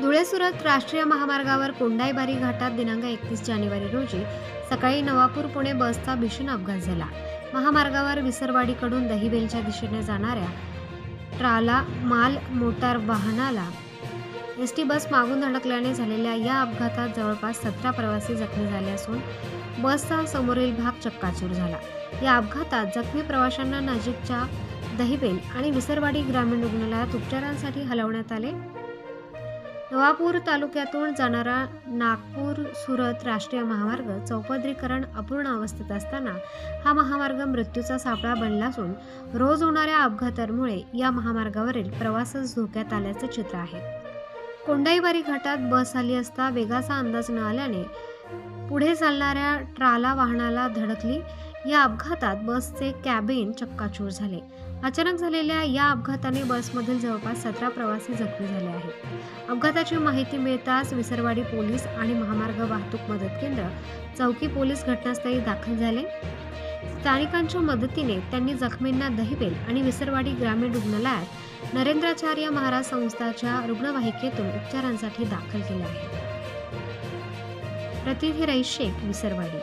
धुळे सुरत राष्ट्रीय महामार्गावर कोंडाईबारी घाटात दिनांक 31 जानेवारी रोजी सकाळी नवापूर पुणे बसचा भीषण अपघात झाला। महामार्गावर विसरवाडीकडून दहिवेलच्या दिशेने जाणाऱ्या ट्राला माल मोटार वाहनाला एसटी बस मागून धडकल्याने झालेल्या या अपघातात जवळपास 17 प्रवासी जखमी झाले असून बसचा समोरील भाग चक्काचूर झाला। या अपघातात जखमी प्रवाशांना नजीकच्या दहिवेल आणि विसरवाडी ग्रामीण रुग्णालयात उपचारांसाठी हलवण्यात आले। नवापूर तालुक्यातून जाणारा नागपूर सुरत राष्ट्रीय महामार्ग चौपदरीकरण अपूर्ण अवस्थेत असताना हा महामार्ग मृत्यूचा सापळा बनला असून रोज होणाऱ्या अपघातांमुळे या महामार्गावरील प्रवासच धोक्यात आल्याचे चित्र आहे। कोंडाईबारी घाटात बस आली असता वेगाचा अंदाज न आल्याने पुढे चालणाऱ्या ट्राला वाहनाला धडकली। या अपघातात बसचे कॅबिन चक्काचूर झाले। अचानक झालेल्या या अपघाताने बसमधील जवळपास 17 प्रवासी जखमी झाले आहेत। अपघाताची माहिती मिळताच विसरवाडी पोलीस आणि महामार्ग वाहतूक मदत केंद्र चौकी पोलीस घटनास्थळी दाखल झाले। स्थानिकांच्या मदतीने त्यांनी जखमींना दहिवेल आणि विसरवाडी ग्रामीण रुग्णालयात नरेंद्राचार्य महाराज संस्थाच्या रुग्णवाहिकेतून उपचारांसाठी दाखल केले आहे। प्रतिनिधी रईस शेख, विसरवाडी।